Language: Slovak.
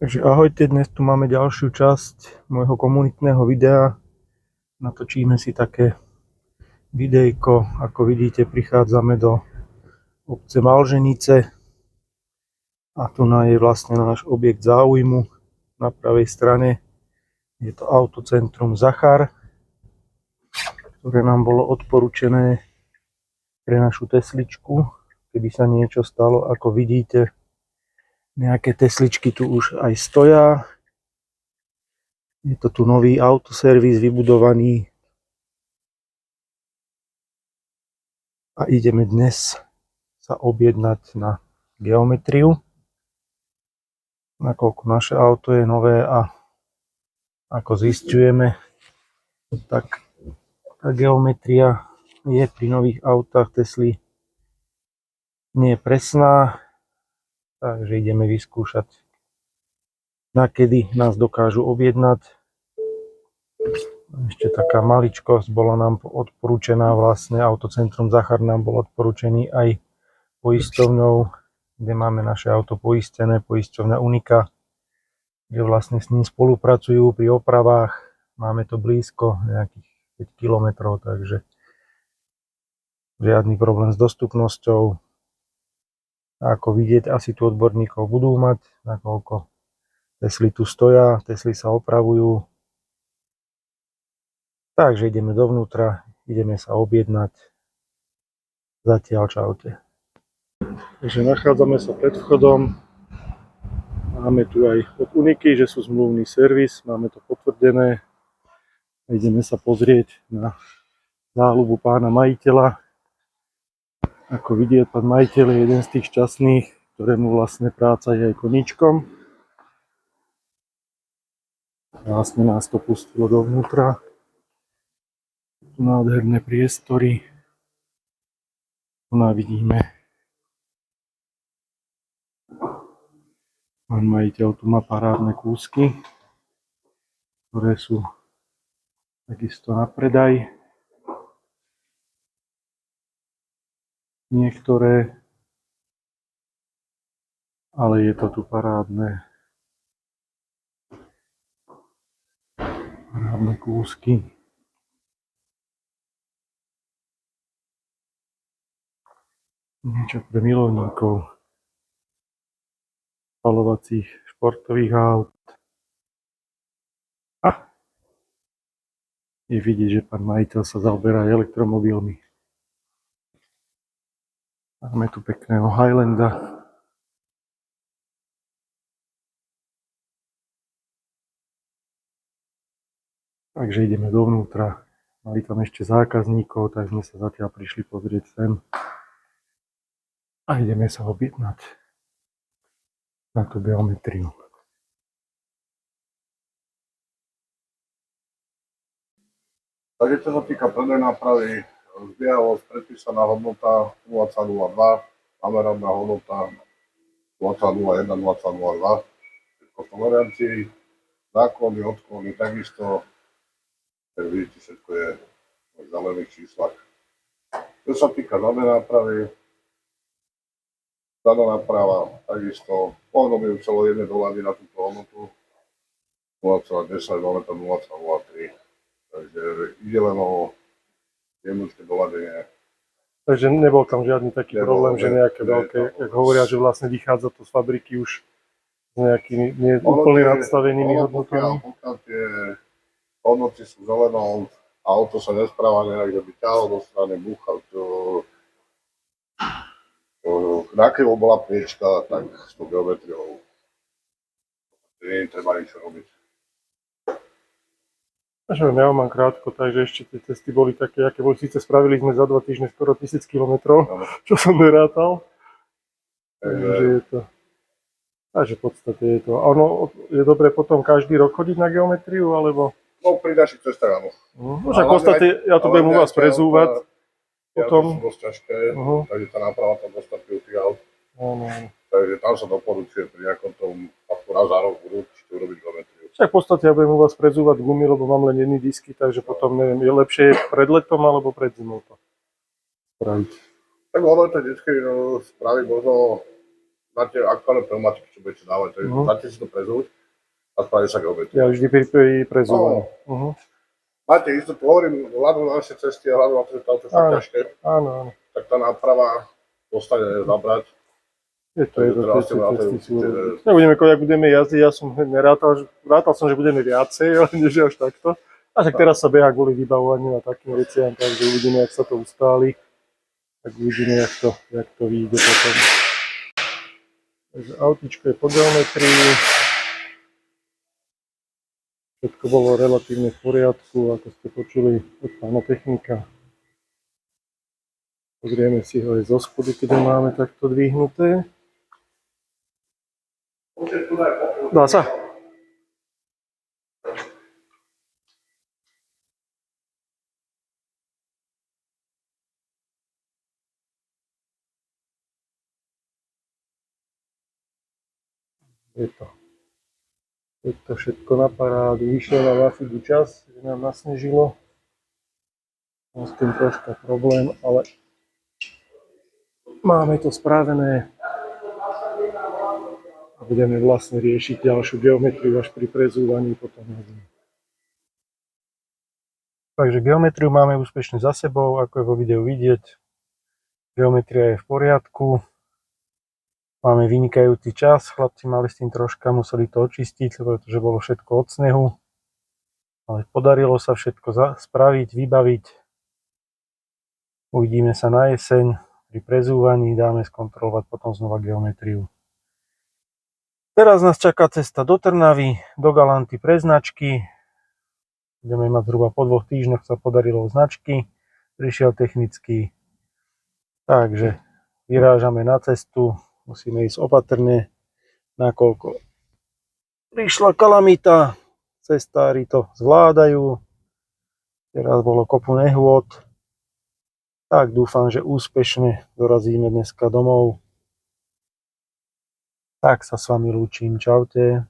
Takže ahojte, dnes tu máme ďalšiu časť môjho komunitného videa. Natočíme si také videjko, ako vidíte, prichádzame do obce Malženice a tu je vlastne náš objekt záujmu. Na pravej strane je to autocentrum Zachar, ktoré nám bolo odporúčené pre našu Tesličku, keby sa niečo stalo. Ako vidíte, nejaké Tesličky tu už aj stoja. Je to tu nový autoservis vybudovaný a ideme dnes sa objednať na geometriu, nakoľko naše auto je nové a ako zisťujeme, tak tá geometria je pri nových autách Tesly nie presná, takže ideme vyskúšať, nakedy nás dokážu objednať. Ešte taká maličkosť, bola nám odporúčená vlastne, autocentrum Zachar nám bol odporúčený aj poisťovňou, kde máme naše auto poistené, poisťovňa Unika, kde vlastne s ním spolupracujú pri opravách. Máme to blízko, nejakých 5 km, takže žiadny problém s dostupnosťou. A ako vidieť, asi tu odborníkov budú mať, nakoľko Tesly tu stoja, Tesly sa opravujú. Takže ideme dovnútra, ideme sa objednať. Zatiaľ čaute. Takže nachádzame sa pred vchodom. Máme tu aj od Uniky, že sú zmluvný servis, máme to potvrdené. Ideme sa pozrieť na záľubu pána majiteľa. Ako vidieť, pán majiteľ je jeden z tých šťastných, ktorému vlastne práca je aj koníčkom. Vlastne nás to pustilo dovnútra. Tu nádherné priestory. Tu vidíme. Pán majiteľ tu má parádne kúsky, ktoré sú takisto na predaj. Niektoré, ale je to tu parádne kúsky. Niečo pre milovníkov spaľovacích športových aut. Je vidieť, že pán majiteľ sa zaoberá elektromobilmi. Máme tu pekného Highlanda. Takže ideme dovnútra. Mali tam ešte zákazníkov, tak sme sa zatiaľ prišli pozrieť sem. A ideme sa objednať na tú geometriu. Takže čo sa týka prednej nápravy, zbiehalosť predpísaná hodnota 0,02, nameradná hodnota 0,01, 0,02, všetko v tolerancii, záklony, odklony, takisto, tak vidíte, všetko je v zelených číslach. Čo sa týka zadnej nápravy, zadná náprava, takisto, pohodom celo jedné doľady na túto hodnotu, 0,10, máme tam 0,03. Takže ide len o jednoduché doladenie. Takže nebol tam žiadny taký problém, že nejaké veľké, jak hovoria, že vlastne vychádza to z fabriky už s nejakými úplne nadstavenými hodnotami. Pokiaľ tie hodnoty sú zelenou, auto sa nespráva nejak, že by ťahol do strany, búchal, nakrivo bola priečka, tak s tou geometriou nie treba nič robiť. Ja mám krátko, takže ešte tie testy boli také, aké boli. Síce spravili sme za 2 týždne skoro 1000 km, čo som nerátal. Takže je to... Takže v podstate je to... Ono je dobre potom každý rok chodiť na geometriu, alebo... No pri našich cestách áno. No však v podstate ja to budem u vás prezúvať. Potom... To sú dosť ťažké, takže tá náprava tam dostatí u tých aut. Takže tam sa doporučuje pri nejakom tom raz za rok budú určite urobiť geometriu. Však v podstate ja budem u vás prezúvať gumy, lebo mám len jedny disky, takže potom neviem, je lepšie pred letom alebo pred zimou to spraviť. Tak ono to vždycky spraviť možno máte aktuálne pneumatiky, čo budete dávať, takže dáte si to prezúť a spraví sa geometria. Ja vždy pri prezúvaní. Máte istotu, hovorím, hľadu na našej ceste, hľadu na to, že to auto je fakt ťažké, Áno. tak tá náprava dostane zabrať. Je to cesty sú. Nebudeme, jak budeme jazdiť, ja som rátal som, že budeme viacej, ale nie že až takto. A tak teraz sa beha kvôli vybavovaniu a takým veciam, takže uvidíme, jak sa to ustáli. Tak uvidíme, jak to vyjde potom. Takže autičko je po geometrii. Všetko bolo relatívne v poriadku, ako ste počuli od pána technika. Pozrieme si ho aj zo spodu, keď ho máme takto dvihnuté. Dá sa? Je to všetko na parádu. Vyšiel nám asi čas, že nám nasnežilo. Mám s tým troška problém, ale máme to spravené. A budeme vlastne riešiť ďalšiu geometriu až pri prezúvaní potom. Takže geometriu máme úspešne za sebou, ako je vo videu vidieť. Geometria je v poriadku. Máme vynikajúci čas, chlapci mali s tým troška, museli to očistiť, pretože bolo všetko od snehu. Ale podarilo sa všetko spraviť, vybaviť. Uvidíme sa na jeseň. Pri prezúvaní dáme skontrolovať potom znova geometriu. Teraz nás čaká cesta do Trnavy, do Galanty pre značky. Budeme mať zhruba po 2 týždňoch, sa podarilo značky. Prišiel technický. Takže vyrážame na cestu. Musíme ísť opatrne, nakoľko prišla kalamita. Cestári to zvládajú. Teraz bolo kopu nehôd. Tak dúfam, že úspešne dorazíme dneska domov. Tak sa s vami lúčim. Čaute.